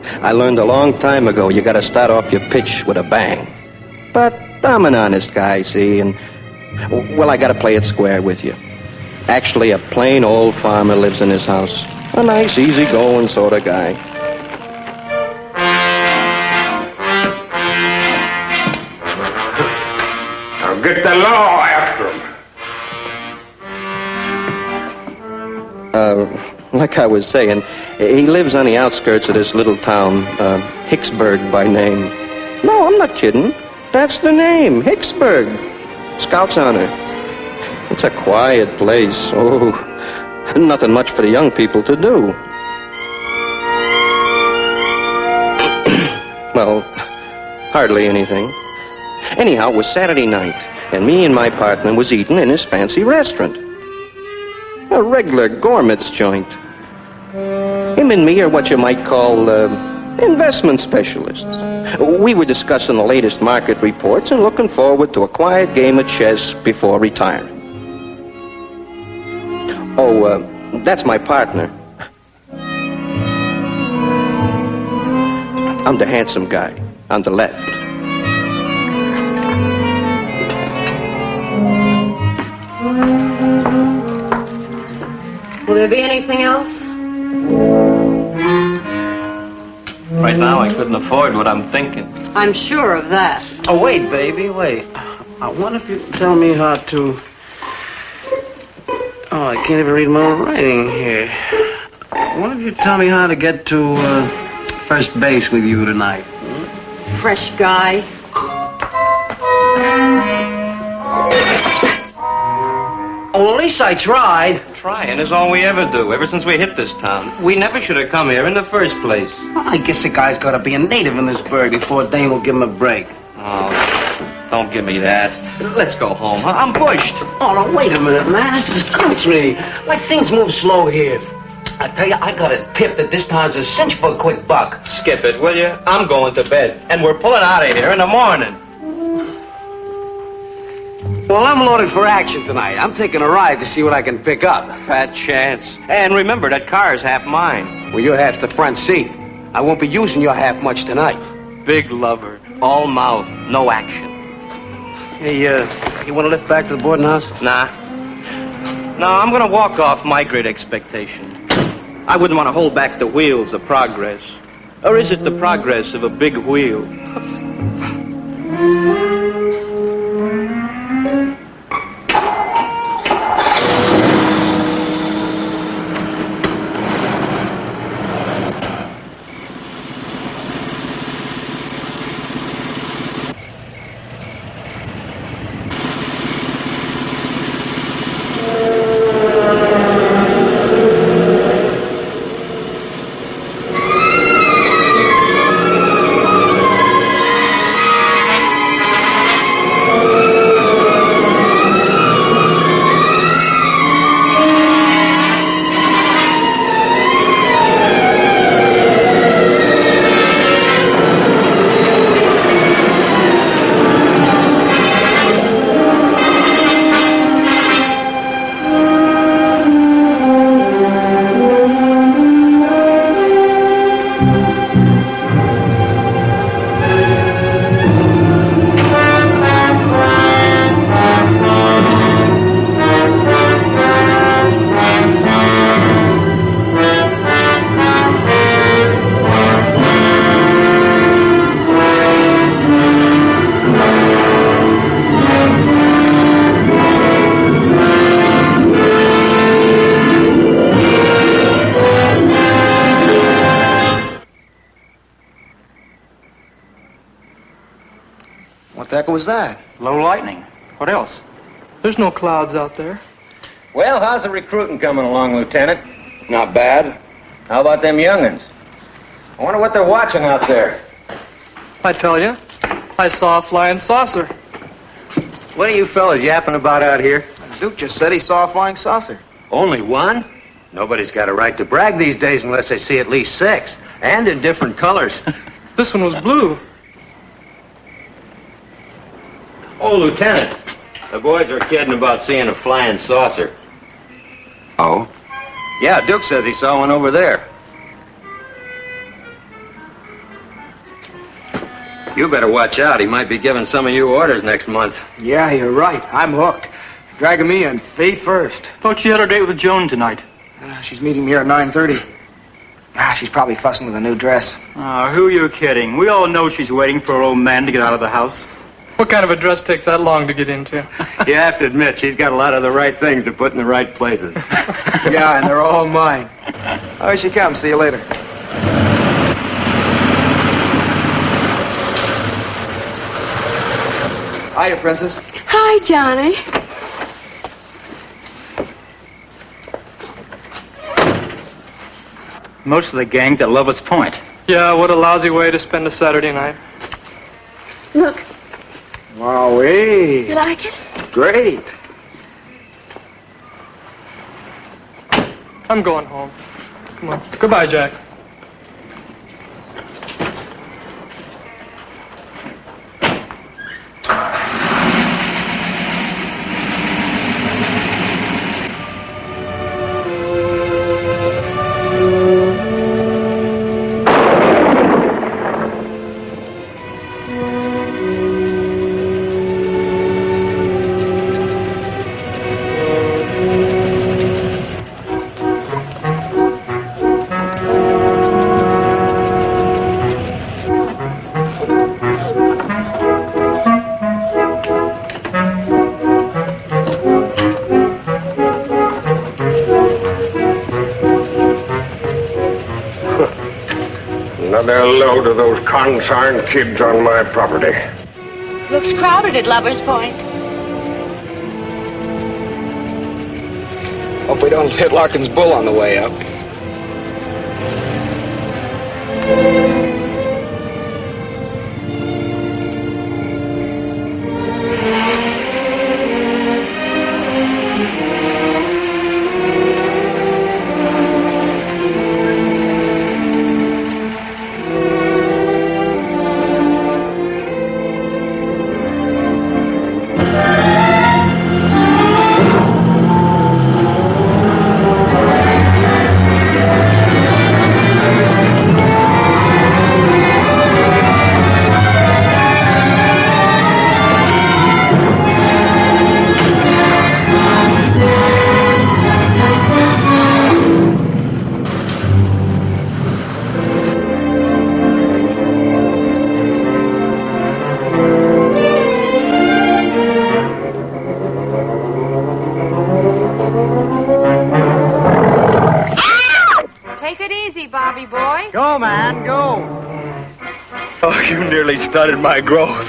I learned a long time ago you gotta start off your pitch with a bang. But I'm an honest guy, see, and, well, I gotta play it square with you. Actually, a plain old farmer lives in his house. A nice, easy-going sort of guy. Now get the law after him. Like I was saying, he lives on the outskirts of this little town, Hicksburg by name. No, I'm not kidding. That's the name, Hicksburg. Scout's honor. It's a quiet place. Oh, nothing much for the young people to do. Well, hardly anything. Anyhow, it was Saturday night, and me and my partner was eating in his fancy restaurant. A regular gourmet's joint. Him and me are what you might call investment specialists. We were discussing the latest market reports and looking forward to a quiet game of chess before retirement. Oh, that's my partner. I'm the handsome guy on the left. Will there be anything else? Right now, I couldn't afford what I'm thinking. I'm sure of that. Oh, wait, baby, wait. I wonder if you can tell me how to... Oh, I can't even read my own writing here. I wonder if you tell me how to get to first base with you tonight. Fresh guy. Oh, at least I tried. Trying is all we ever do, ever since we hit this town. We never should have come here in the first place. Well, I guess a guy's got to be a native in this burg before Dane will give him a break. Oh, don't give me that. Let's go home, huh? I'm pushed. Oh, no, wait a minute, man. This is country. Like, things move slow here. I tell you, I got a tip that this town's a cinch for a quick buck. Skip it, will you? I'm going to bed, and we're pulling out of here in the morning. Well, I'm loaded for action tonight. I'm taking a ride to see what I can pick up. Fat chance. And remember, that car's half mine. Well, you're half the front seat. I won't be using your half much tonight. Big lover. All mouth, no action. Hey, you want to lift back to the boarding house? Nah. No, I'm going to walk off my great expectation. I wouldn't want to hold back the wheels of progress. Or is it the progress of a big wheel? What the heck was that? Low lightning. What else? There's no clouds out there. Well, how's the recruiting coming along, Lieutenant? Not bad. How about them young'uns? I wonder what they're watching out there. I tell you, I saw a flying saucer. What are you fellas yapping about out here? Duke just said he saw a flying saucer. Only one? Nobody's got a right to brag these days unless they see at least 6. And in different colors. This one was blue. Oh, Lieutenant, the boys are kidding about seeing a flying saucer. Oh? Yeah, Duke says he saw one over there. You better watch out. He might be giving some of you orders next month. Yeah, you're right. I'm hooked. Dragging me in feet first. Thought she had her date with Joan tonight. She's meeting me here at 9:30. She's probably fussing with a new dress. Oh, who are you kidding? We all know she's waiting for her old man to get out of the house. What kind of a dress takes that long to get into? You have to admit, she's got a lot of the right things to put in the right places. Yeah, and they're all mine. Oh, here she comes. See you later. Hiya, Princess. Hi, Johnny. Most of the gang's at Lover's Point. Yeah, what a lousy way to spend a Saturday night. Look, Wowee. you like it? Great. I'm going home. Come on. Goodbye, Jack. Another load of those consarned kids on my property. Looks crowded at Lover's Point. Hope we don't hit Larkin's bull on the way up. Bobby boy. Go, man, go. Oh, you nearly stunted my growth.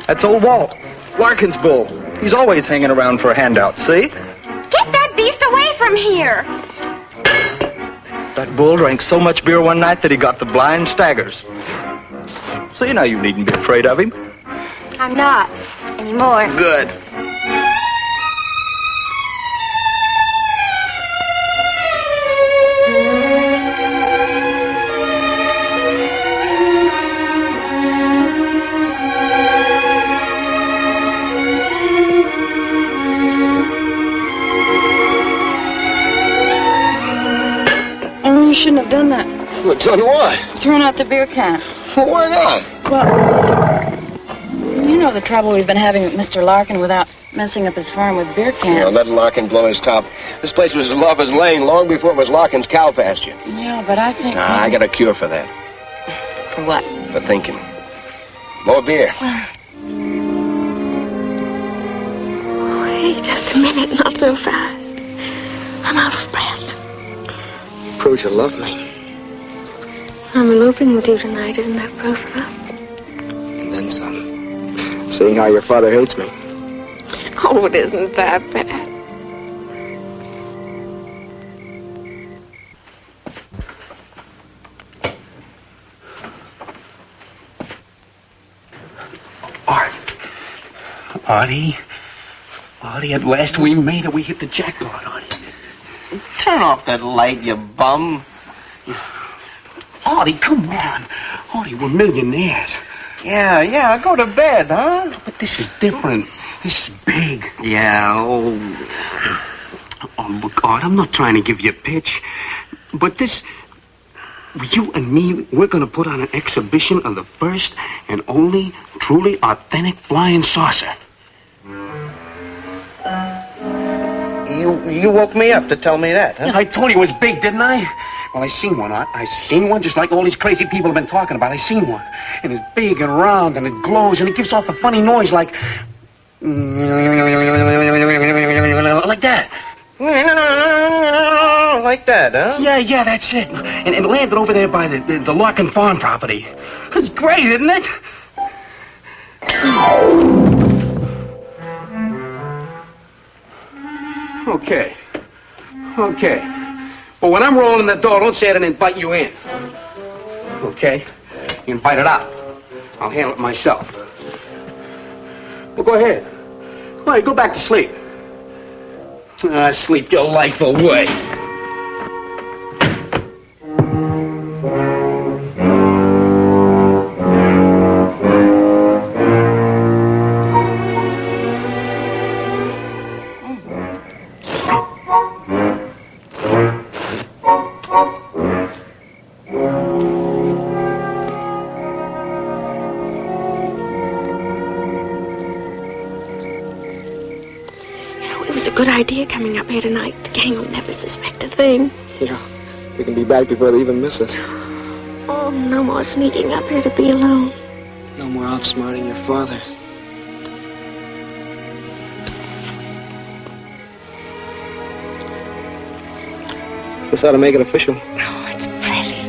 That's old Walt, Larkin's bull. He's always hanging around for handouts, see? Get that beast away from here. That bull drank so much beer one night that he got the blind staggers. See, now you needn't be afraid of him. I'm not anymore. Good. You shouldn't have done that. Well, done what? Thrown out the beer can. Well, why not? Well, you know the trouble we've been having with Mr. Larkin without messing up his farm with beer cans. Let Larkin blow his top. This place was Lover's Lane long before it was Larkin's cow pasture. Yeah, but I think... I got a cure for that. For what? For thinking. More beer. Wait just a minute, not so fast. I'm out of breath. Proves you love me. I'm eloping with you tonight, isn't that proof enough? And then some. Seeing how your father hates me. Oh, it isn't that bad. Artie, at last we made it. We hit the jackpot, Artie. Turn off that light, you bum. Artie, come on. Artie, we're millionaires. Yeah, go to bed, huh? But this is different. This is big. Yeah, Oh, look, Art, I'm not trying to give you a pitch, but this You and me, we're going to put on an exhibition of the first and only truly authentic flying saucer. You woke me up to tell me that, huh? Yeah, I told you it was big, didn't I? Well, I seen one. I seen one just like all these crazy people have been talking about. I seen one. And it's big and round and it glows and it gives off a funny noise like that. Like that, huh? Yeah, that's it. And it landed over there by the Larkin Farm property. It's great, isn't it? Okay. But when I'm rolling the door, don't say I didn't invite you in. Okay? You invite it out. I'll handle it myself. Well, go ahead. Go back to sleep. Sleep your life away. Good idea coming up here tonight. The gang will never suspect a thing. Yeah, we can be back before they even miss us. Oh, no more sneaking up here to be alone. No more outsmarting your father. This ought to make it official. Oh, it's pretty.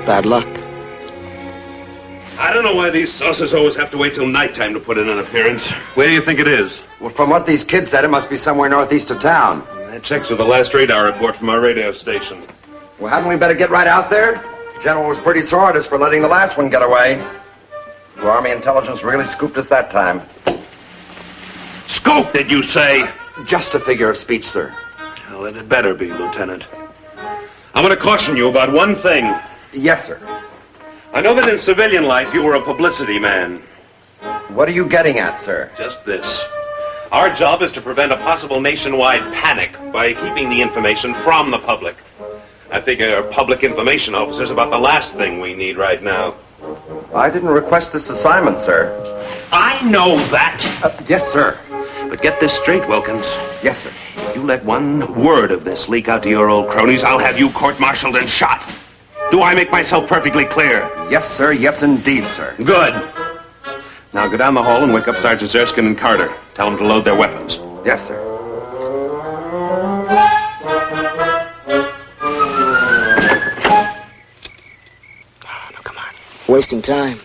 Bad luck. I don't know why these saucers always have to wait till nighttime to put in an appearance. Where do you think it is? Well, from what these kids said, it must be somewhere northeast of town. That checks with the last radar report from our radio station. Well, hadn't we better get right out there? The general was pretty sore at us for letting the last one get away. The Army intelligence really scooped us that time. Scoop, did you say? Just a figure of speech, sir. Well, then it better be, Lieutenant. I'm going to caution you about one thing. Yes, sir. I know that in civilian life you were a publicity man. What are you getting at, sir? Just this. Our job is to prevent a possible nationwide panic by keeping the information from the public. I figure public information officers about the last thing we need right now. I didn't request this assignment, sir. I know that. Yes, sir. But get this straight, Wilkins. Yes, sir. If you let one word of this leak out to your old cronies, I'll have you court-martialed and shot. Do I make myself perfectly clear? Yes, sir. Yes, indeed, sir. Good. Now go down the hall and wake up Sergeants Erskine and Carter. Tell them to load their weapons. Yes, sir. Oh, no, come on. Wasting time.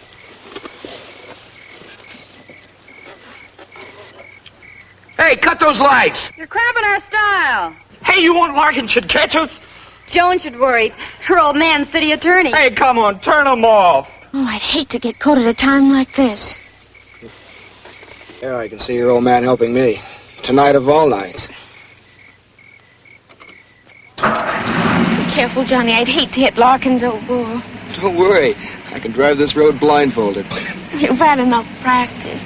Hey, cut those lights! You're cramping our style. Hey, you want Larkin should catch us? Joan should worry. Her old man's city attorney. Hey, come on, turn them off. Oh, I'd hate to get caught at a time like this. Yeah, I can see your old man helping me. Tonight of all nights. Be careful, Johnny. I'd hate to hit Larkin's old bull. Don't worry. I can drive this road blindfolded. You've had enough practice.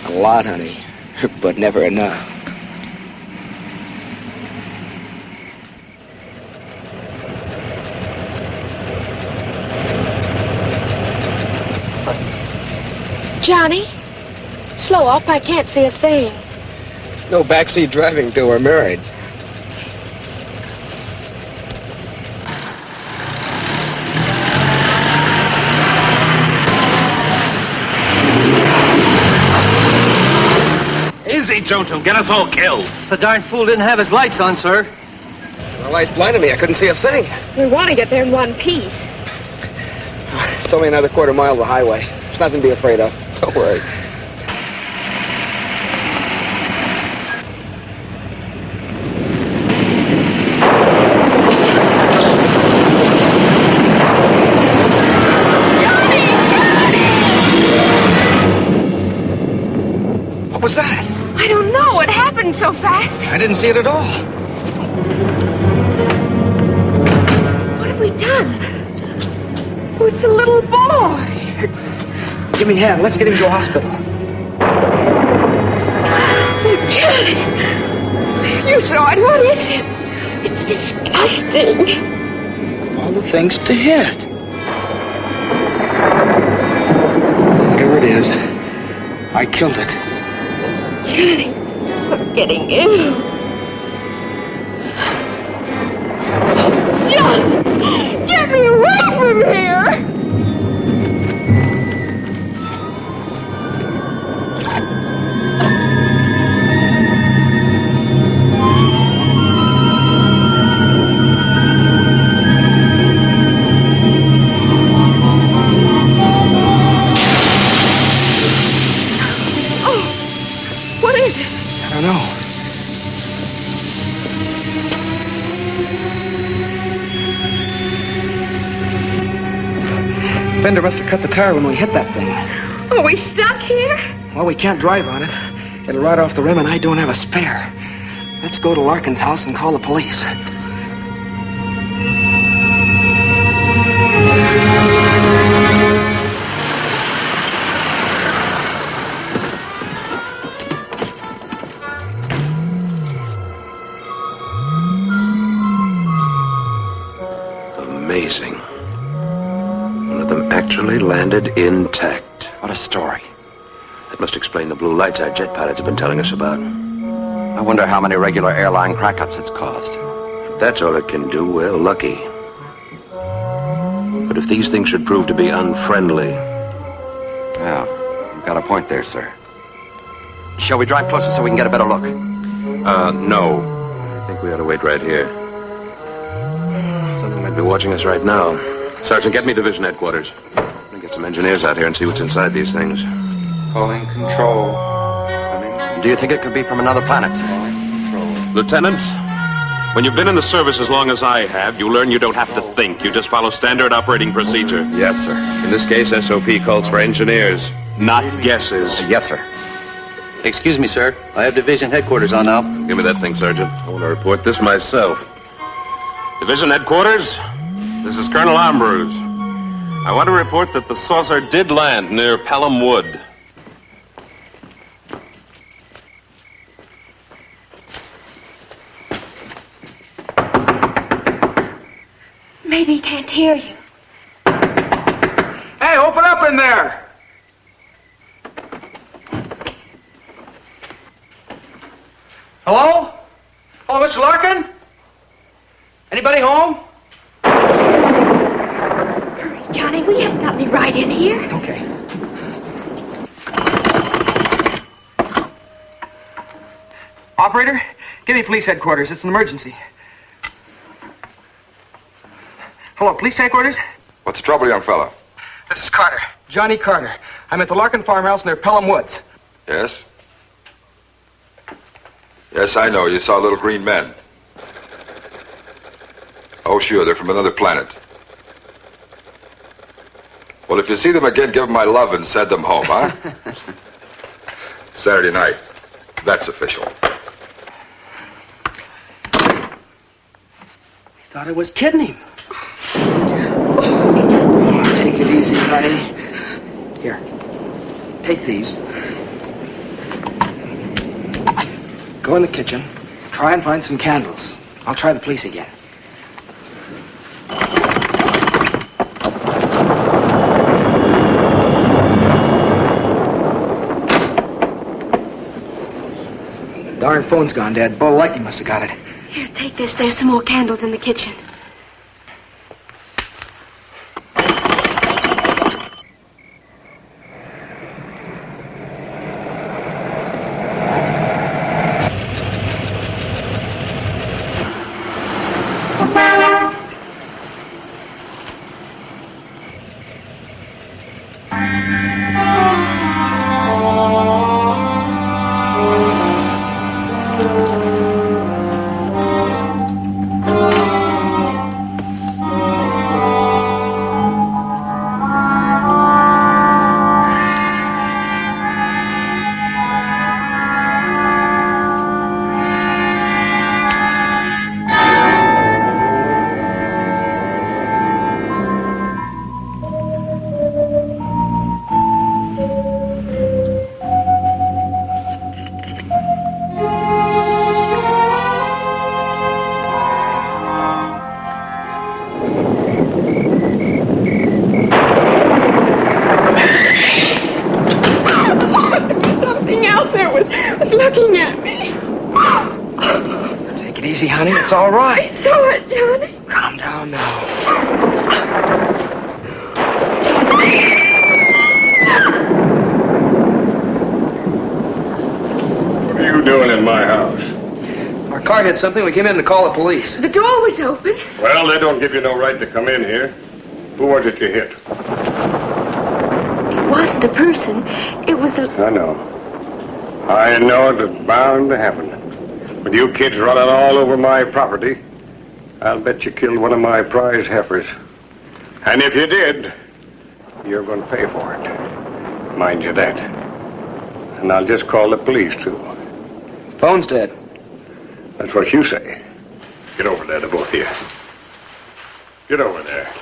A lot, honey. But never enough. Johnny, slow up. I can't see a thing. No backseat driving till we're married. Easy, Jones. He'll get us all killed. The darn fool didn't have his lights on, sir. The lights blinded me. I couldn't see a thing. We want to get there in one piece. It's only another quarter mile of the highway. There's nothing to be afraid of. Don't worry. What was that? I don't know. It happened so fast. I didn't see it at all. What have we done? Oh, it's a little boy. Give me a hand. Let's get him to a hospital. Johnny, you saw it. What is it? It's disgusting. things to hit. Whatever it is, I killed it. Johnny, I'm getting ill. Johnny, get me away from here! Fender must have cut the tire when we hit that thing. Are we stuck here? Well, we can't drive on it. It'll ride off the rim, and I don't have a spare. Let's go to Larkin's house and call the police. Amazing. One of them actually landed intact. What a story. That must explain the blue lights our jet pilots have been telling us about. I wonder how many regular airline crack-ups it's caused. If that's all it can do, well, lucky. But if these things should prove to be unfriendly... Yeah, you've got a point there, sir. Shall we drive closer so we can get a better look? No. I think we ought to wait right here. Something might be watching us right now. Sergeant, get me division headquarters. Let me get some engineers out here and see what's inside these things. Calling control. Do you think it could be from another planet, sir? Lieutenant, when you've been in the service as long as I have, you learn you don't have to think. You just follow standard operating procedure. Yes, sir. In this case, SOP calls for engineers, not guesses. Yes, sir. Excuse me, sir. I have division headquarters on now. Give me that thing, Sergeant. I want to report this myself. Division headquarters, this is Colonel Ambrose. I want to report that the saucer did land near Pelham Wood. Maybe he can't hear you. Hey, open up in there! Hello? Hello, Mr. Larkin? Anybody home? Hurry, Johnny, we haven't got any right in here. Okay. Operator, give me police headquarters. It's an emergency. Hello, police headquarters? What's the trouble, young fella? This is Carter. Johnny Carter. I'm at the Larkin farmhouse near Pelham Woods. Yes? Yes, I know. You saw little green men. Oh, sure. They're from another planet. Well, if you see them again, give them my love and send them home, huh? Saturday night. That's official. I thought I was kidding him. Take it easy, honey. Here. Take these. Go in the kitchen. Try and find some candles. I'll try the police again. The darn phone's gone dead. Bo Likely must have got it. Here, take this. There's some more candles in the kitchen. It's all right. I saw it, Johnny. Calm down now. What are you doing in my house? Our car hit something. We came in to call the police. The door was open. Well, they don't give you no right to come in here. Who was it you hit? It wasn't a person. It was a... I know. I know it was bound to happen. With you kids running all over my property, I'll bet you killed one of my prize heifers. And if you did, you're going to pay for it. Mind you that. And I'll just call the police, too. Phone's dead. That's what you say. Get over there, the both of you. Get over there.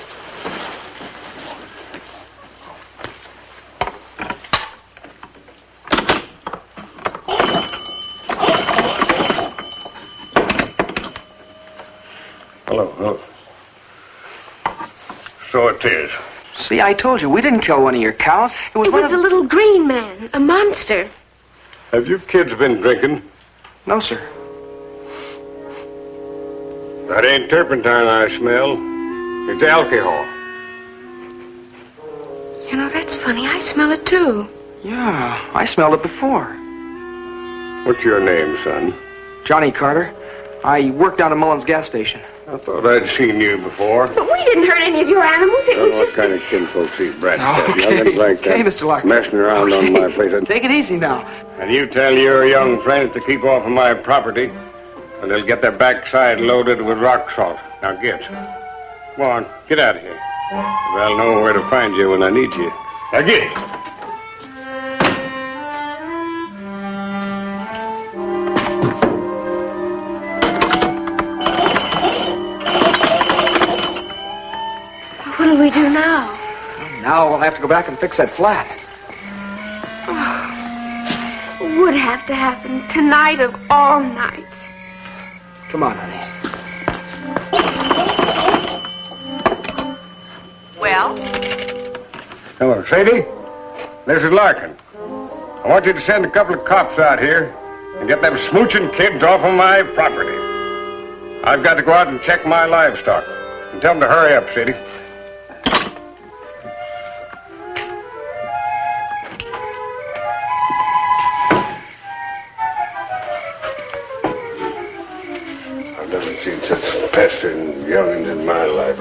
Hello. So it is. See, I told you, we didn't kill one of your cows. It was a little green man, a monster. Have you kids been drinking? No, sir. That ain't turpentine I smell. It's alcohol. You know, that's funny. I smell it, too. Yeah, I smelled it before. What's your name, son? Johnny Carter. I worked down at Mullins gas station. I thought I'd seen you before. But we didn't hurt any of your animals. It was What just... kind of kinfolks these brats have? Okay. Young'uns like that. Okay, Mr. Larkin. Messing around on my place. Take it easy now. And you tell your young friends to keep off of my property, and they'll get their backside loaded with rock salt. Now get. Come on, get out of here. I'll know where to find you when I need you. Now get. What'll we do now? Now we'll have to go back and fix that flat. Would have to happen tonight of all nights. Come on, honey. Well? Hello, Sadie. This is Larkin. I want you to send a couple of cops out here and get them smooching kids off of my property. I've got to go out and check my livestock. And tell them to hurry up, Sadie. I've never seen such pestering young'uns in my life.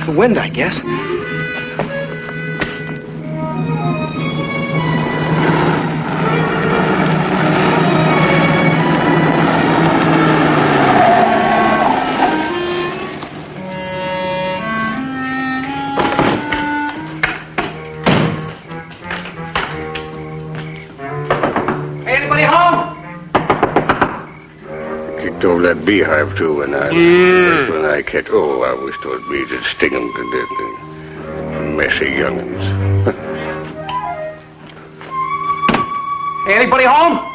The wind, I guess. Anybody home? Kicked over that beehive, too, when I catch... Oh, I wish those bees would sting them to death. Messy young'uns. Anybody home?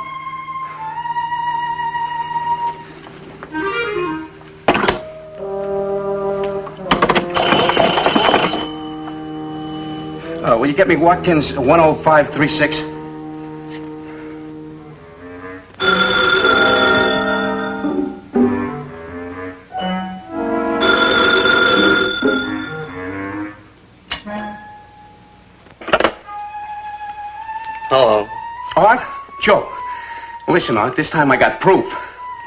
Will you get me Watkins 10536? Hello. All right, Joe. listen, Art, this time I got proof.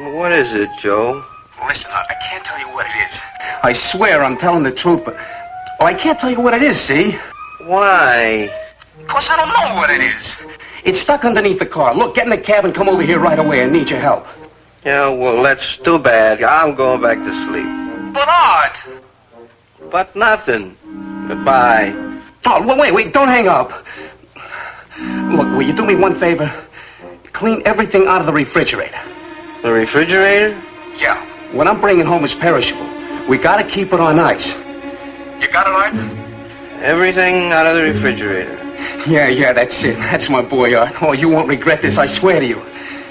What is it, Joe? Listen, Art, I can't tell you what it is. I swear I'm telling the truth, but... Oh, I can't tell you what it is, see? Why? Because I don't know what it is. It's stuck underneath the car. Look, get in the cab and come over here right away. I need your help. Yeah, well, that's too bad. I'm going back to sleep. But, Art! But nothing. Goodbye. Oh, wait, don't hang up. Look, will you do me one favor? Clean everything out of the refrigerator. The refrigerator? Yeah. What I'm bringing home is perishable. We gotta keep it on ice. You got it, Art? Everything out of the refrigerator. Yeah, that's it. That's my boy, Art. Oh, you won't regret this, I swear to you.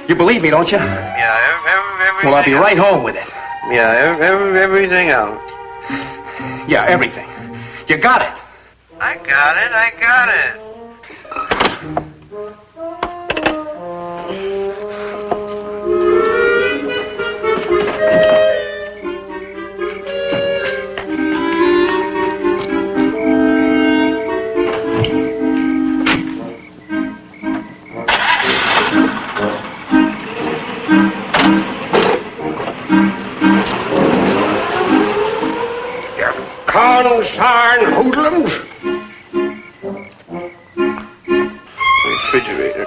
You believe me, don't you? Yeah, everything. Well, I'll be right home with it. Yeah, everything out. Yeah, everything. You got it. I got it. Consarn hoodlums. Refrigerator.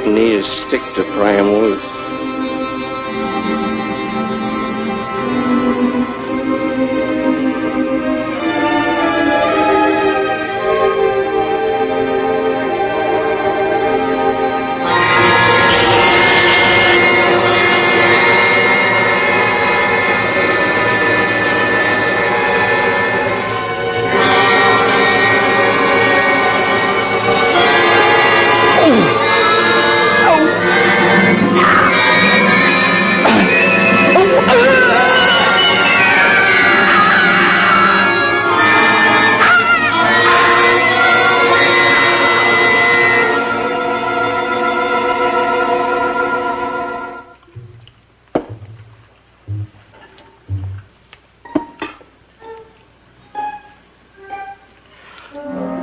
Need a stick to pry him loose.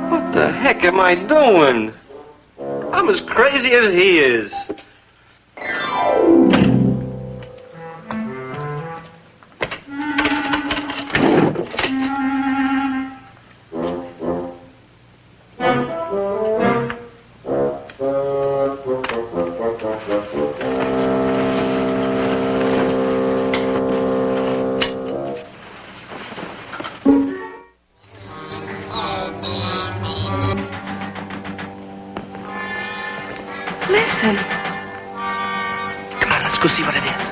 What the heck am I doing? I'm as crazy as he is. Listen. Come on, let's go see what it is.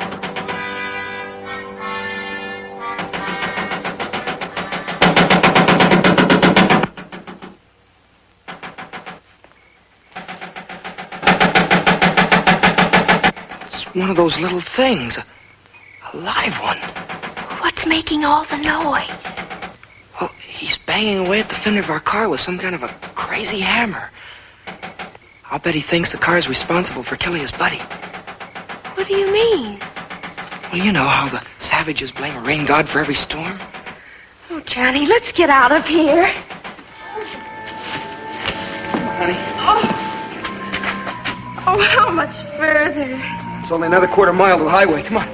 It's one of those little things. A live one. What's making all the noise? Well, he's banging away at the fender of our car with some kind of a crazy hammer. I'll bet he thinks the car's responsible for killing his buddy. What do you mean? Well, you know how the savages blame a rain god for every storm. Oh, Johnny, let's get out of here. Honey. Oh, how much further? It's only another quarter mile to the highway. Come on.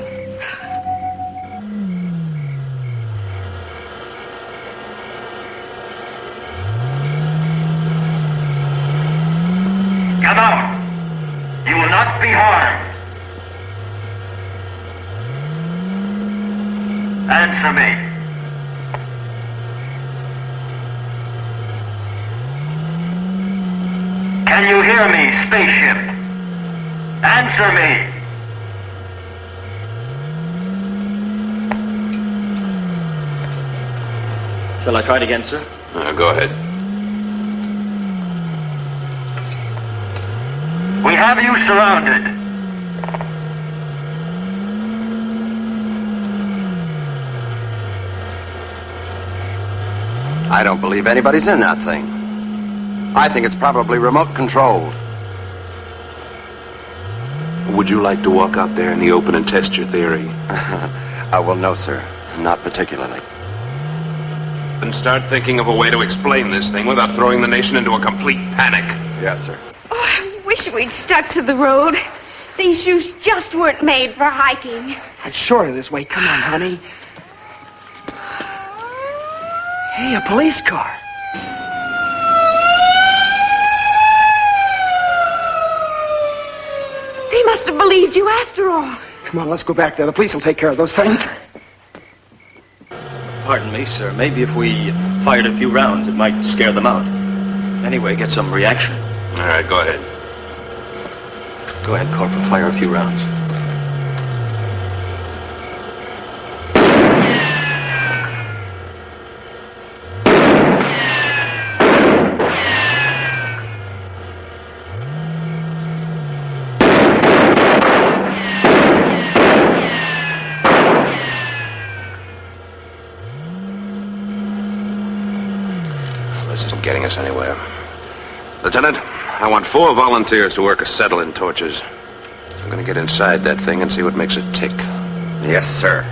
any harm? Answer me. Can you hear me, spaceship? Answer me. Shall I try it again, sir? Go ahead. We have you surrounded. I don't believe anybody's in that thing. I think it's probably remote controlled. Would you like to walk out there in the open and test your theory? Well, no, sir. Not particularly. Then start thinking of a way to explain this thing without throwing the nation into a complete panic. Yes, sir. Oh, I wish we'd stuck to the road. These shoes just weren't made for hiking. It's shorter this way. Come on, honey. Hey, a police car. They must have believed you after all. Come on, let's go back there. The police will take care of those things. Pardon me, sir. Maybe if we fired a few rounds, it might scare them out. Anyway, get some reaction. All right, go ahead. Go ahead, Corporal. Fire a few rounds. This isn't getting us anywhere. Lieutenant, I want 4 volunteers to work acetylene torches. I'm going to get inside that thing and see what makes it tick. Yes, sir.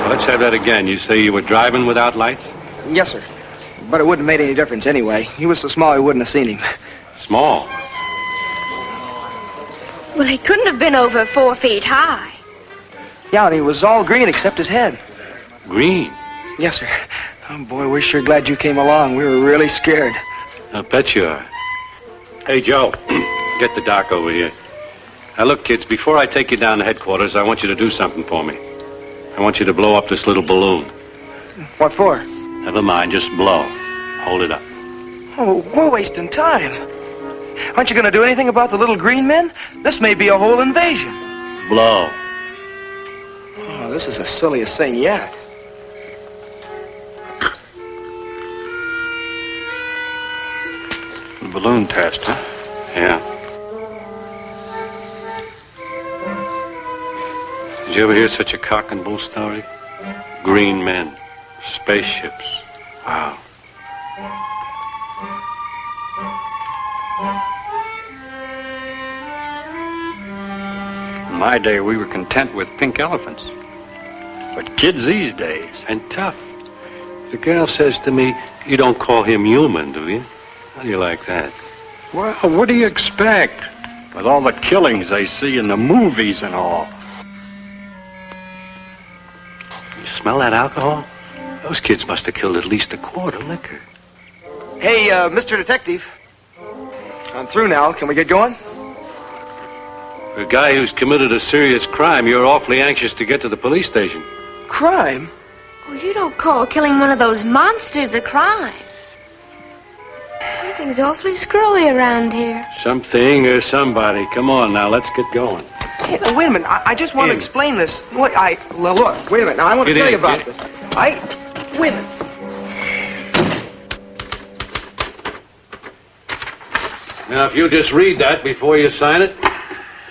Let's have that again. You say you were driving without lights? Yes, sir. But it wouldn't have made any difference anyway. He was so small we wouldn't have seen him. Small? Well, he couldn't have been over 4 feet high. Yeah, and he was all green except his head. Green? Yes, sir. Oh, boy, we're sure glad you came along. We were really scared. I bet you are. Hey, Joe, get the doc over here. Now, look, kids, before I take you down to headquarters, I want you to do something for me. I want you to blow up this little balloon. What for? Never mind, just blow. Hold it up. Oh, we're wasting time. Aren't you going to do anything about the little green men? This may be a whole invasion. Blow. Oh, this is the silliest thing yet. The balloon test, huh? Yeah. Did you ever hear such a cock and bull story? Green men, spaceships. Wow. In my day, we were content with pink elephants. But kids these days... And tough. The girl says to me, you don't call him human, do you? How do you like that? Well, what do you expect? With all the killings they see in the movies and all. You smell that alcohol? Those kids must have killed at least a quart of liquor. Hey, Mr. Detective. I'm through now. Can we get going? For a guy who's committed a serious crime, you're awfully anxious to get to the police station. Crime? Well, you don't call killing one of those monsters a crime. Something's awfully screwy around here. Something or somebody. Come on now, let's get going. Hey, wait a minute. I just want to explain this. Look, wait a minute. Now, I want to tell you about this. Wait a minute. Now, if you just read that before you sign it.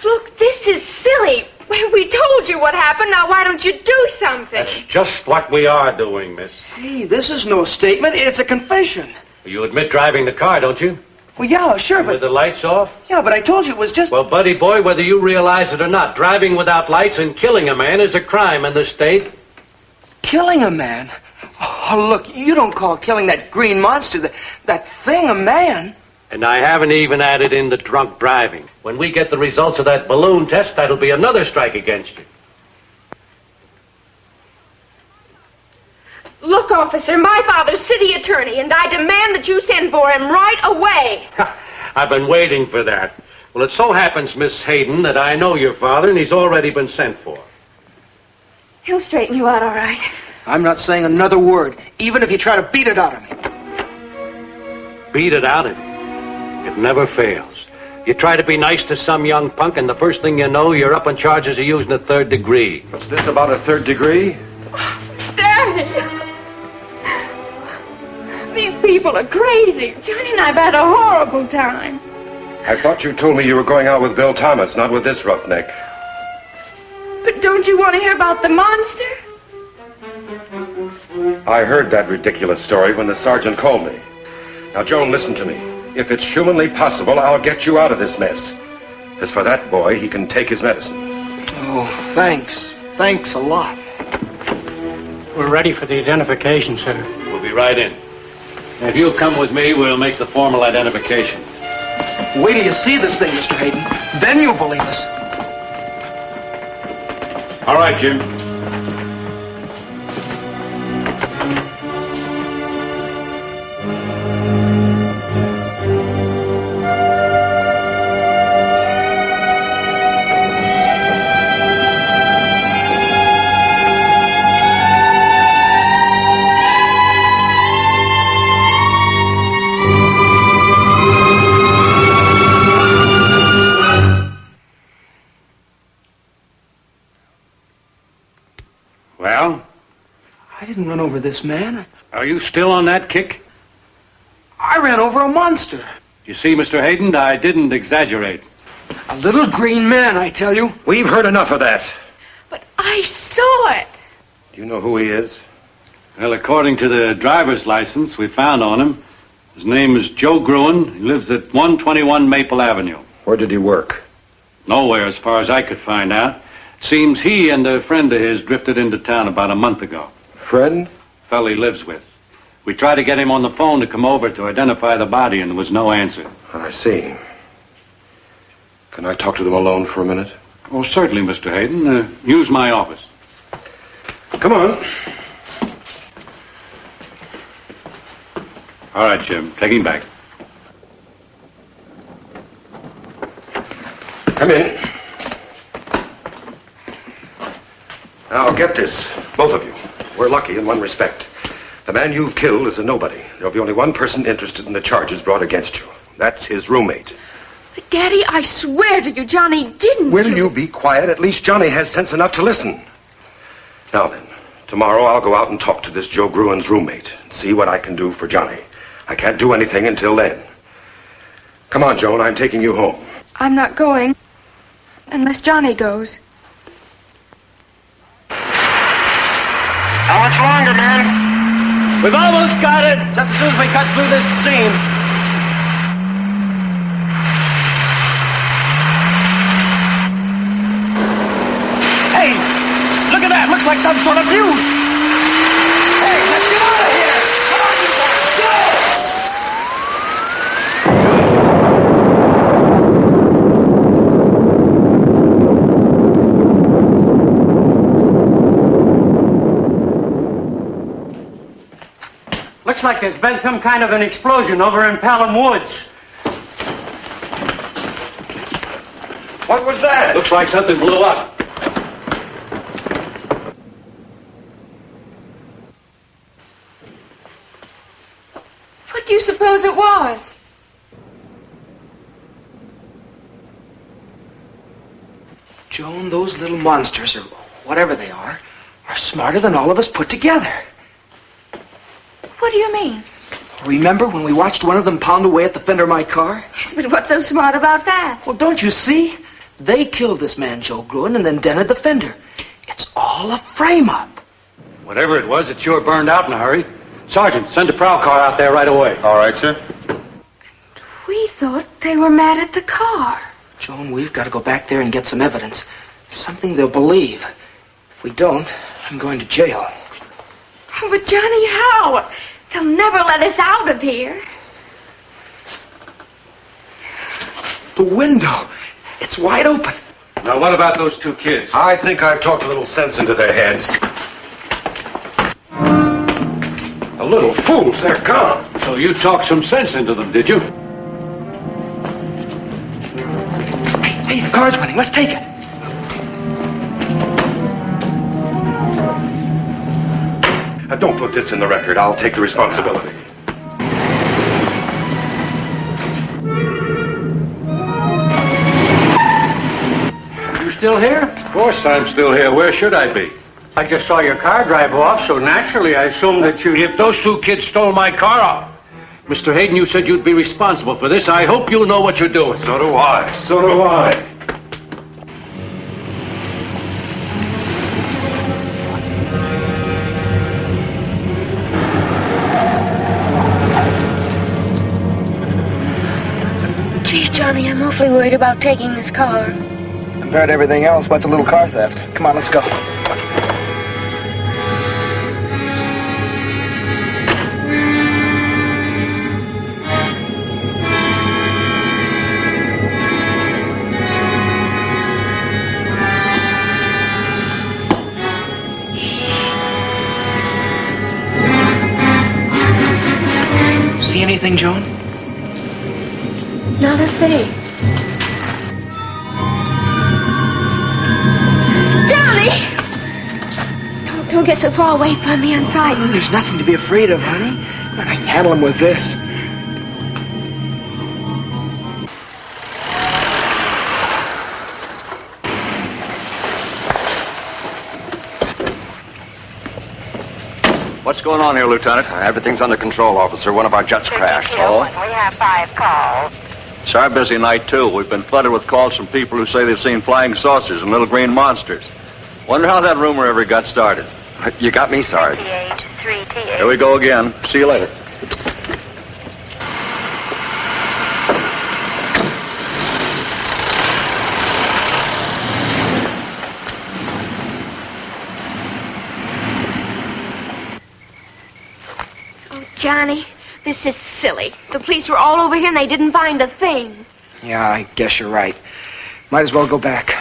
Look, this is silly. We told you what happened. Now, why don't you do something? That's just what we are doing, miss. Hey, this is no statement. It's a confession. You admit driving the car, don't you? Well, yeah, sure, With the lights off? Yeah, but I told you it was just... Well, buddy boy, whether you realize it or not, driving without lights and killing a man is a crime in this state. Killing a man? Oh, look, you don't call killing that green monster, that thing, a man. And I haven't even added in the drunk driving. When we get the results of that balloon test, that'll be another strike against you. Look, officer, my father's city attorney, and I demand that you send for him right away. I've been waiting for that. Well, it so happens, Miss Hayden, that I know your father, and he's already been sent for. He'll straighten you out all right. I'm not saying another word, even if you try to beat it out of me. Beat it out of you. It never fails. You try to be nice to some young punk, and the first thing you know, you're up on charges of using a third degree. What's this about a third degree? Daddy! These people are crazy. Johnny and I've had a horrible time. I thought you told me you were going out with Bill Thomas, not with this roughneck. But don't you want to hear about the monster? I heard that ridiculous story when the sergeant called me. Now, Joan, listen to me. If it's humanly possible, I'll get you out of this mess. As for that boy, he can take his medicine. Oh, thanks. Thanks a lot. We're ready for the identification, sir. We'll be right in. If you'll come with me, we'll make the formal identification. Wait till you see this thing, Mr. Hayden. Then you'll believe us. All right, Jim. I didn't run over this man. Are you still on that kick? I ran over a monster. You see, Mr. Hayden, I didn't exaggerate. A little green man, I tell you. We've heard enough of that. But I saw it. Do you know who he is? Well, according to the driver's license we found on him, his name is Joe Gruen. He lives at 121 Maple Avenue. Where did he work? Nowhere, as far as I could find out. Seems he and a friend of his drifted into town about a month ago. Friend? Fellow he lives with. We tried to get him on the phone to come over to identify the body, and there was no answer. I see. Can I talk to them alone for a minute? Oh, certainly, Mr. Hayden. Use my office. Come on. All right, Jim. Take him back. Come in. Now, get this, both of you. We're lucky in one respect. The man you've killed is a nobody. There'll be only one person interested in the charges brought against you. That's his roommate. But, Daddy, I swear to you, Johnny didn't. Will you be quiet? At least Johnny has sense enough to listen. Now then, tomorrow I'll go out and talk to this Joe Gruen's roommate and see what I can do for Johnny. I can't do anything until then. Come on, Joan, I'm taking you home. I'm not going unless Johnny goes. How much longer, man? We've almost got it. Just as soon as we cut through this scene. Hey, look at that. Looks like some sort of fuse. Hey, let's get out of here. Come on, you guys, go! Looks like there's been some kind of an explosion over in Pelham Woods. What was that? Looks like something blew up. What do you suppose it was? Joan, those little monsters, or whatever they are smarter than all of us put together. What do you mean? Remember when we watched one of them pound away at the fender of my car? Yes, but what's so smart about that? Well, don't you see? They killed this man, Joe Gruen, and then dented the fender. It's all a frame-up. Whatever it was, it sure burned out in a hurry. Sergeant, send a prowl car out there right away. All right, sir. We thought they were mad at the car. Joan, we've got to go back there and get some evidence. Something they'll believe. If we don't, I'm going to jail. Oh, but Johnny, how? They'll never let us out of here. The window. It's wide open. Now, what about those two kids? I think I've talked a little sense into their heads. The little fools, they're gone. So you talked some sense into them, did you? Hey, the car's running. Let's take it. Don't put this in the record. I'll take the responsibility. You still here? Of course I'm still here. Where should I be? I just saw your car drive off, so naturally I assumed that you... If those two kids stole my car off, Mr. Hayden, you said you'd be responsible for this. I hope you know what you're doing. So do I. So do I. Gee, Johnny, I'm awfully worried about taking this car. Compared to everything else, what's a little car theft? Come on, let's go. See anything, Joan? Not a thing. Johnny! Don't get so far away from me. I'm frightened. There's nothing to be afraid of, honey. I can handle him with this. What's going on here, Lieutenant? Everything's under control, officer. One of our jets crashed. Oh? We have 5 calls. It's our busy night, too. We've been flooded with calls from people who say they've seen flying saucers and little green monsters. Wonder how that rumor ever got started. You got me, Sarge. Here we go again. See you later. Johnny, this is silly. The police were all over here and they didn't find a thing. Yeah, I guess you're right. Might as well go back.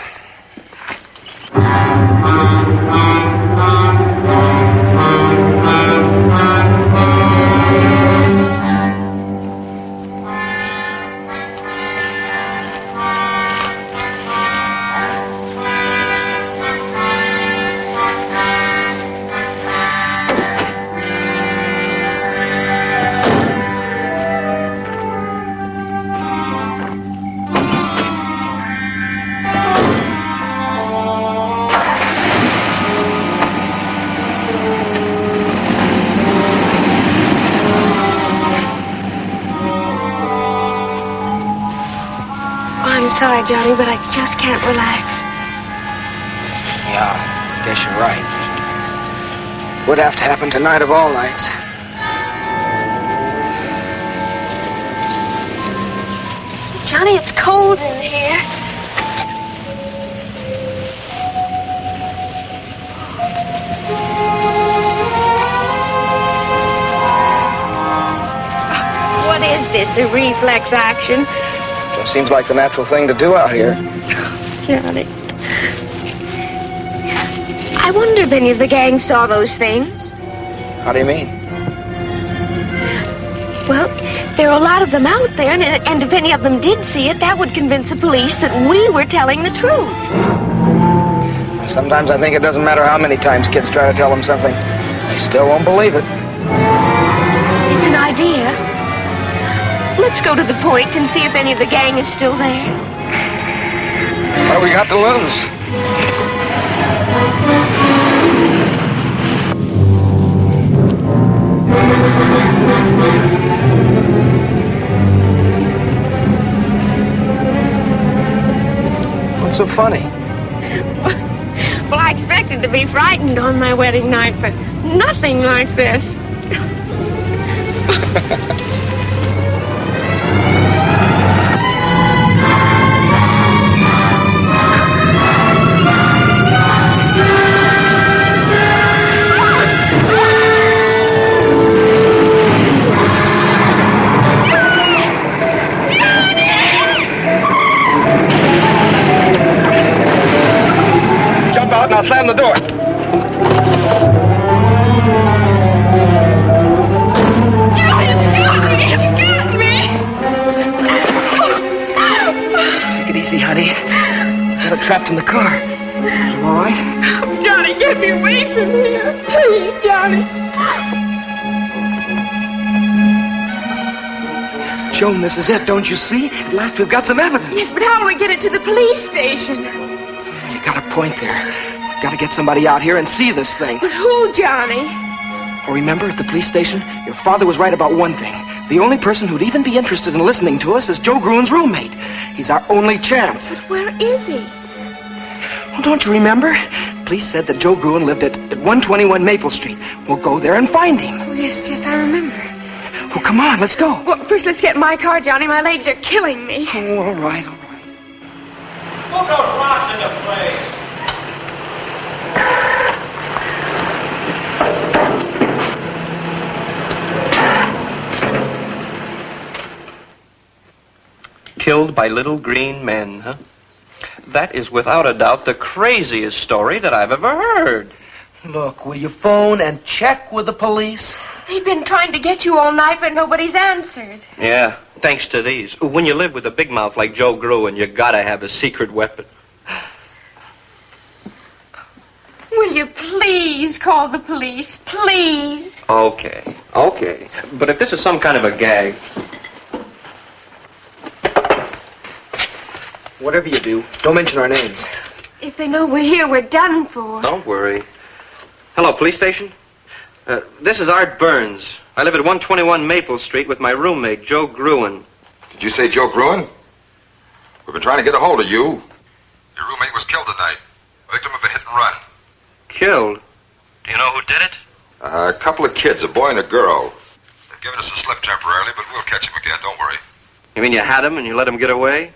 Sorry, Johnny, but I just can't relax. Yeah, I guess you're right. Would have to happen tonight of all nights. Johnny, it's cold in here. What is this, a reflex action? Just seems like the natural thing to do out here. Johnny. I wonder if any of the gang saw those things. How do you mean? Well, there are a lot of them out there, and if any of them did see it, that would convince the police that we were telling the truth. Sometimes I think it doesn't matter how many times kids try to tell them something. They still won't believe it. It's an idea. Let's go to the point and see if any of the gang is still there. What do we got to lose? What's so funny? Well, I expected to be frightened on my wedding night, but nothing like this. Take it easy, honey. Got it trapped in the car. You all right? Johnny, get me away from here. Please, Johnny. Joan, this is it, don't you see? At last we've got some evidence. Yes, but how will we get it to the police station? You got a point there. Got to get somebody out here and see this thing. But who, Johnny? Oh, remember, at the police station, your father was right about one thing. The only person who'd even be interested in listening to us is Joe Gruen's roommate. He's our only chance. But where is he? Well, don't you remember? Police said that Joe Gruen lived at 121 Maple Street. We'll go there and find him. Oh, yes, I remember. Well, come on, let's go. Well, first let's get in my car, Johnny. My legs are killing me. Oh, all right. Move those rocks into place. Killed by little green men, huh? That is without a doubt the craziest story that I've ever heard. Look, will you phone and check with the police? They've been trying to get you all night, but nobody's answered. Yeah, thanks to these. When you live with a big mouth like Joe Gruen, you gotta have a secret weapon. Will you please call the police? Please. Okay. But if this is some kind of a gag... Whatever you do, don't mention our names. If they know we're here, we're done for. Don't worry. Hello, police station? This is Art Burns. I live at 121 Maple Street with my roommate, Joe Gruen. Did you say Joe Gruen? We've been trying to get a hold of you. Your roommate was killed tonight. Victim of a hit and run. Killed? Do you know who did it? A couple of kids, a boy and a girl. They've given us a slip temporarily, but we'll catch him again, don't worry. You mean you had him and you let him get away?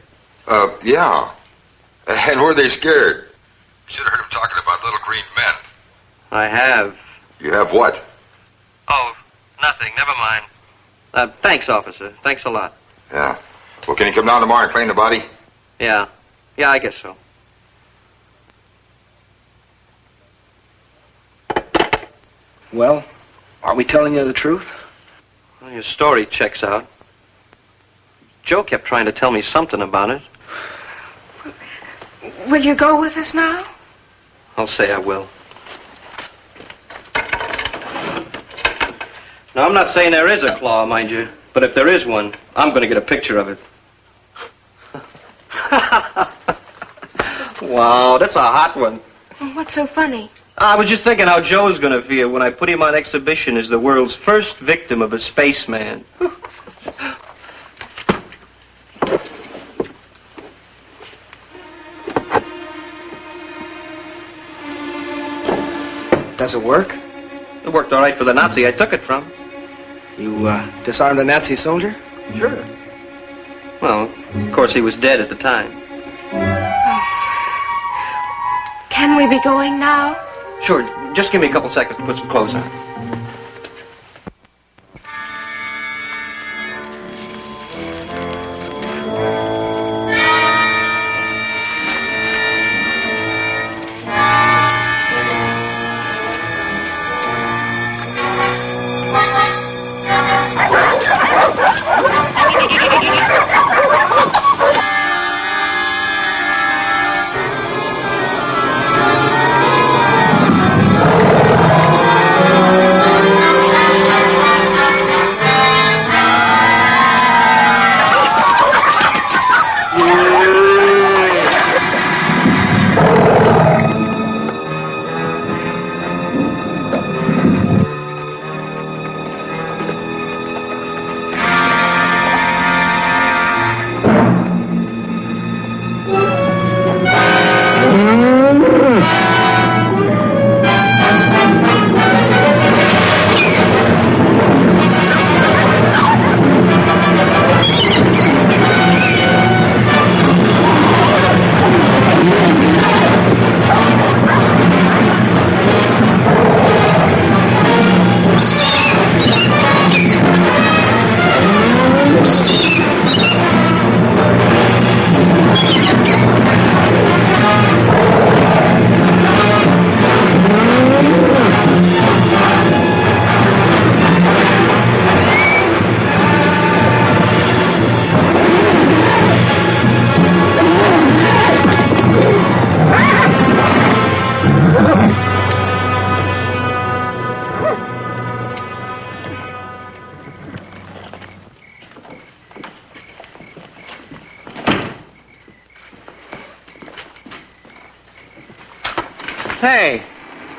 Yeah. And were they scared? You should have heard him talking about little green men. I have. You have what? Oh, nothing. Never mind. Thanks, officer. Thanks a lot. Yeah. Well, can you come down tomorrow and claim the body? Yeah. Yeah, I guess so. Well, are we telling you the truth? Well, your story checks out. Joe kept trying to tell me something about it. Will you go with us now? I'll say I will. Now, I'm not saying there is a claw, mind you, but if there is one, I'm going to get a picture of it. Wow, that's a hot one. What's so funny? I was just thinking how Joe's going to feel when I put him on exhibition as the world's first victim of a spaceman. Does it work? It worked all right for the Nazi I took it from. You, disarmed a Nazi soldier? Sure. Well, of course, he was dead at the time. Can we be going now? Sure. Just give me a couple seconds to put some clothes on.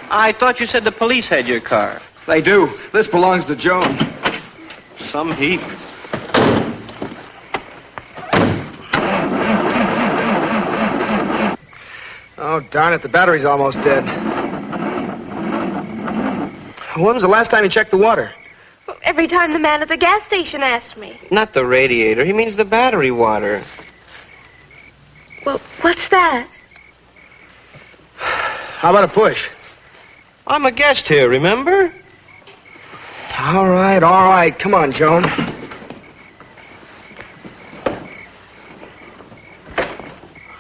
I thought you said the police had your car. They do. This belongs to Joan. Some heat. Oh, darn it, the battery's almost dead. When was the last time you checked the water? Every time the man at the gas station asks me. Not the radiator. He means the battery water. Well, what's that? How about a push? I'm a guest here, remember? All right. Come on, Joan.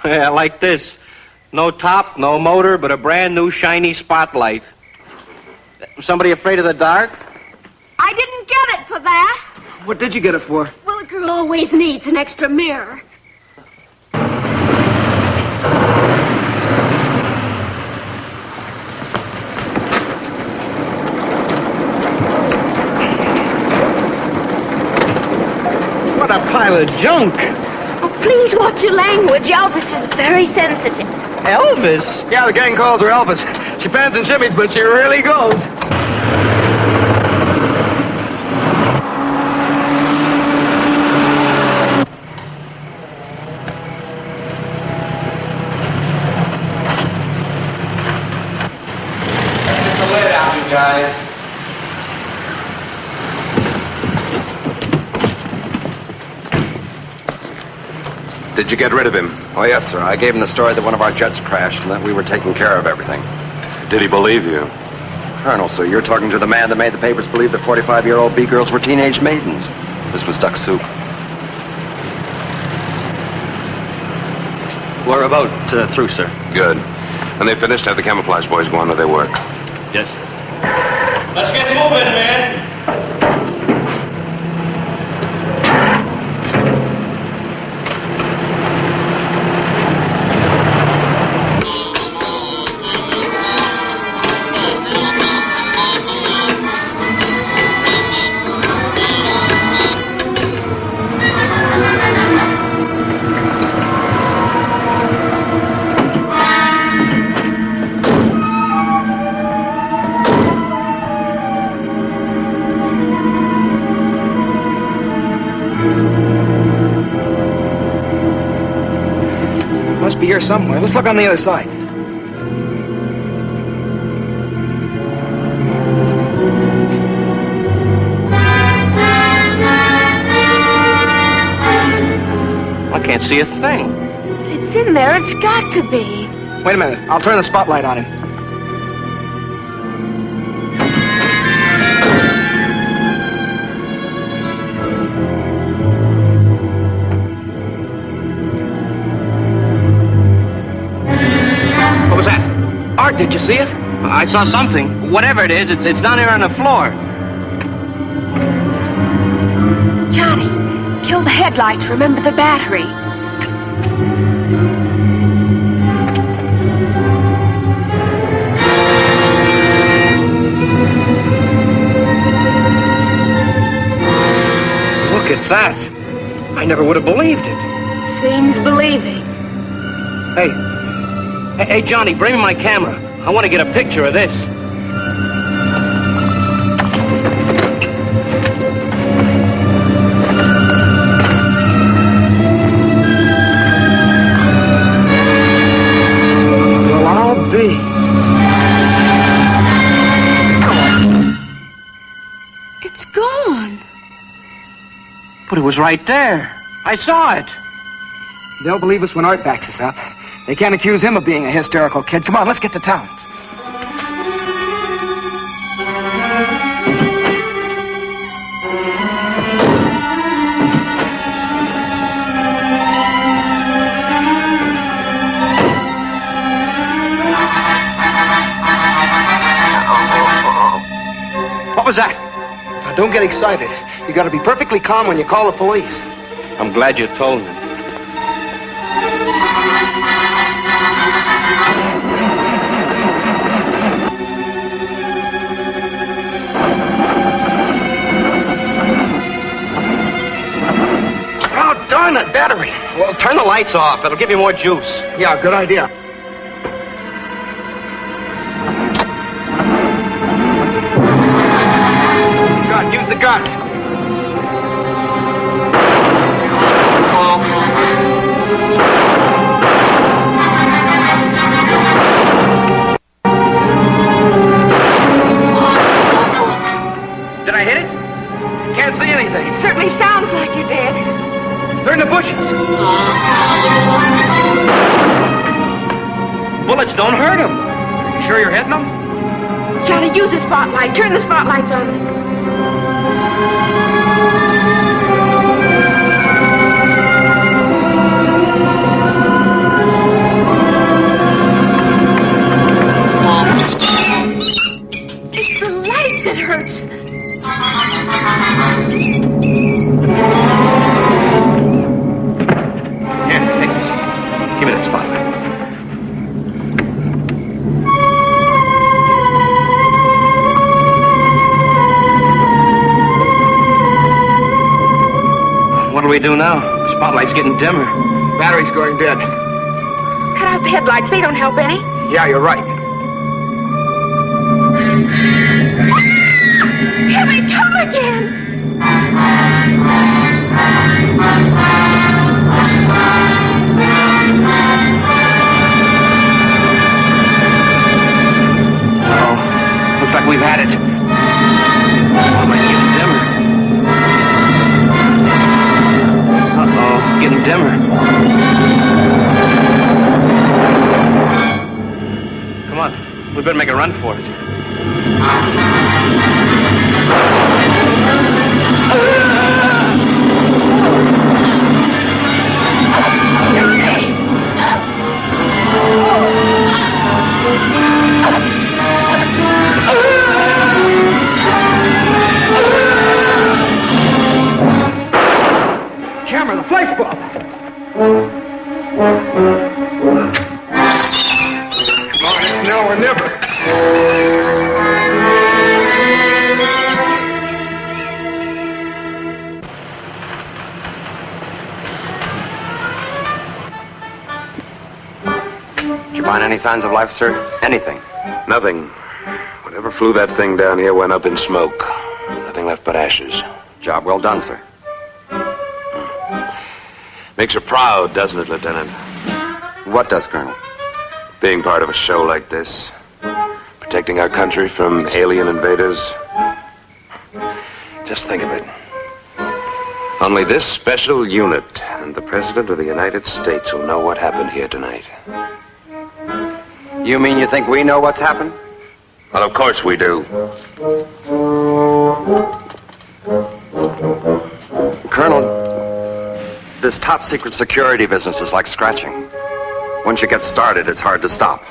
Yeah, like this. No top, no motor, but a brand new shiny spotlight. Somebody afraid of the dark? I didn't get it for that. What did you get it for? Well, a girl always needs an extra mirror. What a pile of junk. Oh, please watch your language. Elvis is very sensitive. Elvis? Yeah, the gang calls her Elvis. She pants and shimmies, but she really goes. Get the lid out, you guys. Did you get rid of him? Oh, yes, sir. I gave him the story that one of our jets crashed and that we were taking care of everything. Did he believe you? Colonel, sir, you're talking to the man that made the papers believe that 45-year-old B-girls were teenage maidens. This was duck soup. We're about through, sir. Good. When they finished, have the camouflage boys go on with their work. Yes, sir. Let's get moving, man. Must be here somewhere. Let's look on the other side. I can't see a thing. It's in there. It's got to be. Wait a minute. I'll turn the spotlight on him. What was that? Art, did you see it? I saw something. Whatever it is, it's down here on the floor. Johnny, kill the headlights. Remember the battery. Look at that. I never would have believed it. Seems believing. Hey, Johnny, bring me my camera. I want to get a picture of this. Well, I'll be. It's gone. But it was right there. I saw it. They'll believe us when Art backs us up. They can't accuse him of being a hysterical kid. Come on, let's get to town. What was that? Now, don't get excited. You gotta be perfectly calm when you call the police. I'm glad you told me. Oh, darn it, battery. Well, turn the lights off. It'll give you more juice. Yeah, good idea. anything. It certainly sounds like you did. They're in the bushes. Bullets don't hurt them. You sure you're hitting them? Johnny, use the spotlight. Turn the spotlights on. It's the light that hurts them. Here, take this. Give me that spotlight. What'll we do now? The spotlight's getting dimmer. Battery's going dead. Cut out the headlights. They don't help any. Yeah, you're right. Here we come again. Oh, looks like we've had it. Spotlight's getting dimmer. Uh-oh, getting dimmer. Come on, we better make a run for it. Camera, the flash bulb. Come on, it's now or never. Did you find any signs of life, sir? Anything? Nothing. Whatever flew that thing down here went up in smoke. Nothing left but ashes. Job well done, sir. Makes her proud, doesn't it, Lieutenant? What does, Colonel? Being part of a show like this. Protecting our country from alien invaders. Just think of it. Only this special unit and the President of the United States will know what happened here tonight. You mean you think we know what's happened? Well, of course we do. Colonel, this top secret security business is like scratching. Once you get started, it's hard to stop.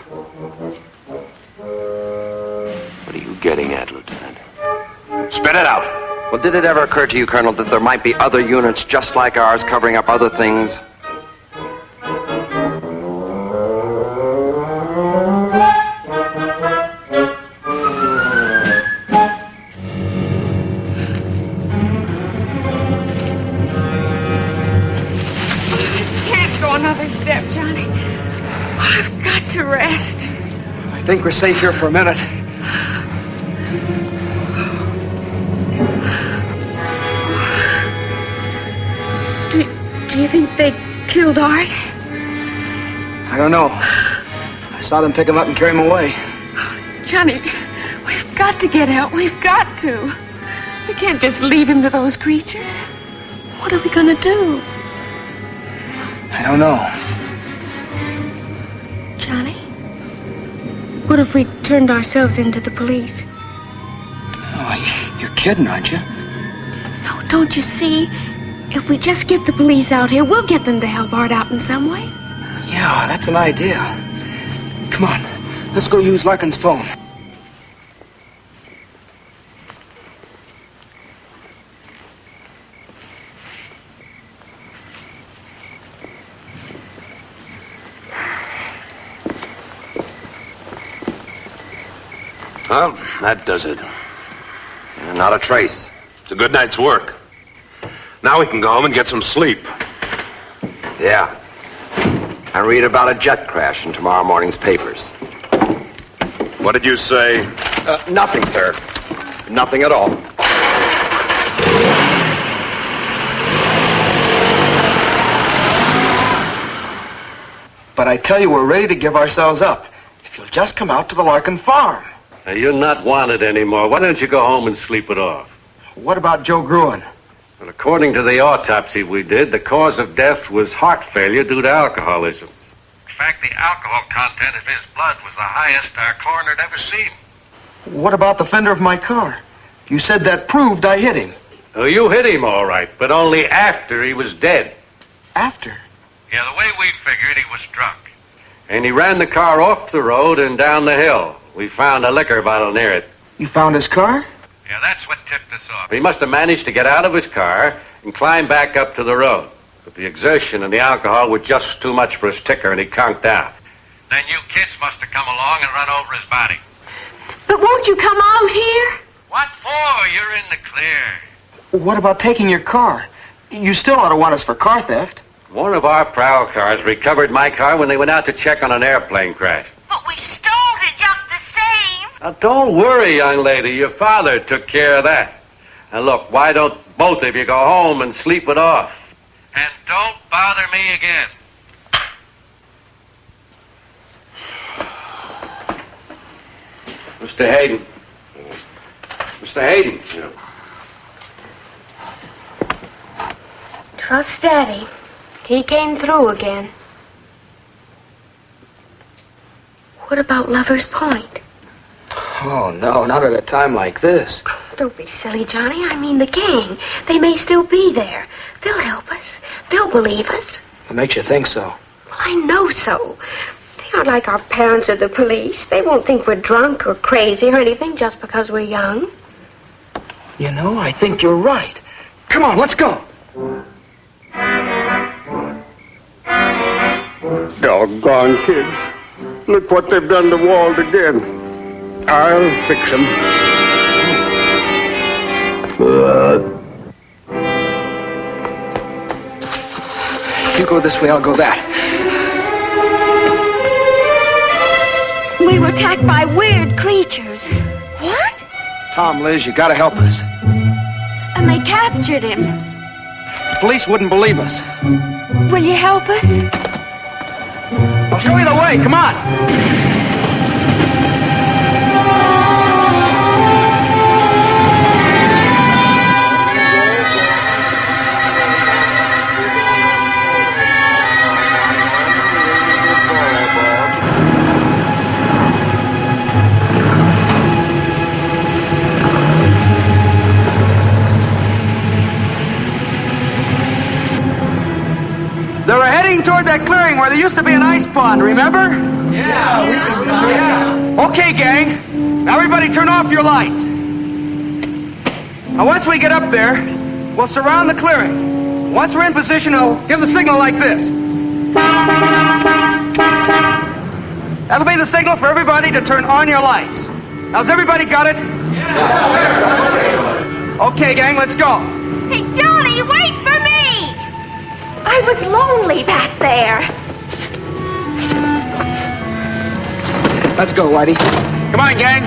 What are you getting at, Lieutenant? Spit it out. Well, did it ever occur to you, Colonel, that there might be other units just like ours covering up other things? Can't go another step, Johnny. I've got to rest. I think we're safe here for a minute. Do you think they killed Art? I don't know. I saw them pick him up and carry him away. Johnny, we've got to get out. We've got to. We can't just leave him to those creatures. What are we going to do? I don't know. Johnny, what if we turned ourselves into the police? Oh, you're kidding, aren't you? No, don't you see? If we just get the police out here, we'll get them to help Art out in some way. Yeah, that's an idea. Come on, let's go use Larkin's phone. Well, that does it. Not a trace. It's a good night's work. Now we can go home and get some sleep. Yeah. And read about a jet crash in tomorrow morning's papers. What did you say? Nothing, sir. Nothing at all. But I tell you, we're ready to give ourselves up. If you'll just come out to the Larkin farm. Now, you're not wanted anymore. Why don't you go home and sleep it off? What about Joe Gruen? Well, according to the autopsy we did, the cause of death was heart failure due to alcoholism. In fact, the alcohol content of his blood was the highest our coroner had ever seen. What about the fender of my car? You said that proved I hit him. Oh, you hit him all right, but only after he was dead. After? Yeah, the way we figured, he was drunk. And he ran the car off the road and down the hill. We found a liquor bottle near it. You found his car? Yeah, that's what tipped us off. He must have managed to get out of his car and climb back up to the road. But the exertion and the alcohol were just too much for his ticker, and he conked out. Then you kids must have come along and run over his body. But won't you come out here? What for? You're in the clear. What about taking your car? You still ought to want us for car theft. One of our prowl cars recovered my car when they went out to check on an airplane crash. But we stole it just the same. Now, don't worry, young lady. Your father took care of that. And look, why don't both of you go home and sleep it off? And don't bother me again. Mr. Hayden. Mr. Hayden. Trust Daddy. He came through again. What about Lover's Point? Oh, no, not at a time like this. Don't be silly, Johnny. I mean the gang. They may still be there. They'll help us. They'll believe us. What makes you think so? Well, I know so. They aren't like our parents or the police. They won't think we're drunk or crazy or anything just because we're young. You know, I think you're right. Come on, let's go. Doggone kids. Look what they've done to Walt again. I'll fix him. You go this way, I'll go that. We were attacked by weird creatures. What? Tom, Liz, you gotta help us. And they captured him. The police wouldn't believe us. Will you help us? I'll show you the way. Come on. They were heading toward that clearing where there used to be an ice pond, remember? Yeah. Okay, gang. Now everybody turn off your lights. Now once we get up there, we'll surround the clearing. Once we're in position, I'll give the signal like this. That'll be the signal for everybody to turn on your lights. Now, has everybody got it? Yeah. Okay, gang, let's go. Hey, Johnny, wait for me! I was lonely back there. Let's go, Whitey. Come on, gang.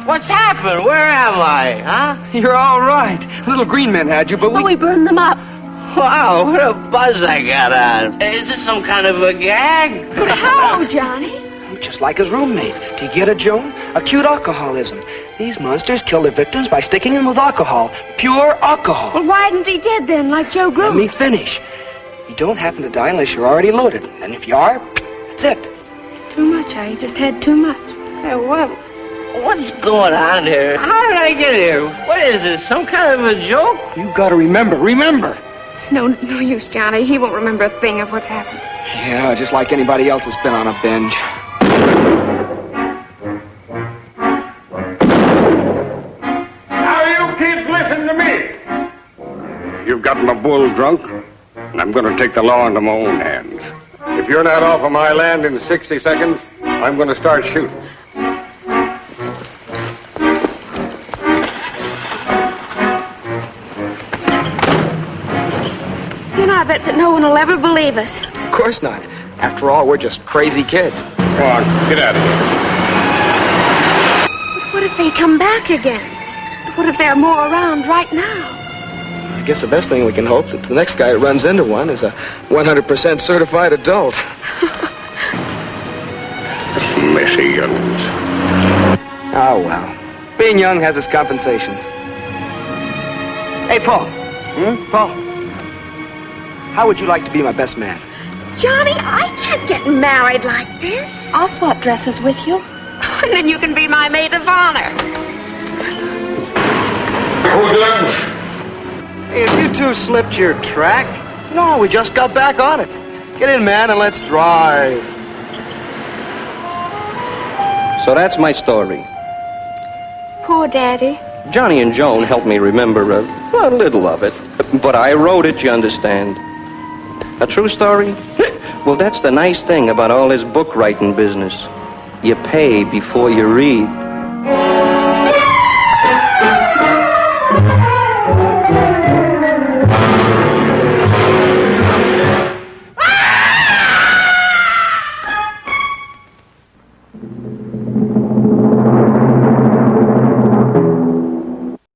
What's happened? Where am I, huh? You're all right. Little green men had you, but we burned them up. Wow, what a buzz I got on. Is this some kind of a gag? But how, Johnny? Just like his roommate. Do you get it, Joan? Acute alcoholism. These monsters kill their victims by sticking them with alcohol. Pure alcohol. Well, why isn't he dead then, like Joe Gruen? Let me finish. You don't happen to die unless you're already loaded. And if you are, that's it. Too much, I just had too much. Hey, what's going on here? How did I get here? What is this, some kind of a joke? You gotta remember. It's no use, Johnny. He won't remember a thing of what's happened. Yeah, just like anybody else that's been on a binge. got my bull drunk, and I'm going to take the law into my own hands. If you're not off of my land in 60 seconds, I'm going to start shooting. You know, I bet that no one will ever believe us. Of course not. After all, we're just crazy kids. Come on, get out of here. But what if they come back again? What if there are more around right now? I guess the best thing we can hope that the next guy that runs into one is a 100% certified adult. Messy young'uns. Oh, well. Being young has its compensations. Hey, Paul. Paul. How would you like to be my best man? Johnny, I can't get married like this. I'll swap dresses with you. And then you can be my maid of honor. Who done? Hey, have you two slipped your track? No, we just got back on it. Get in, man, and let's drive. So that's my story. Poor Daddy. Johnny and Joan helped me remember a little of it. But I wrote it, you understand. A true story? Well, that's the nice thing about all this book writing business. You pay before you read.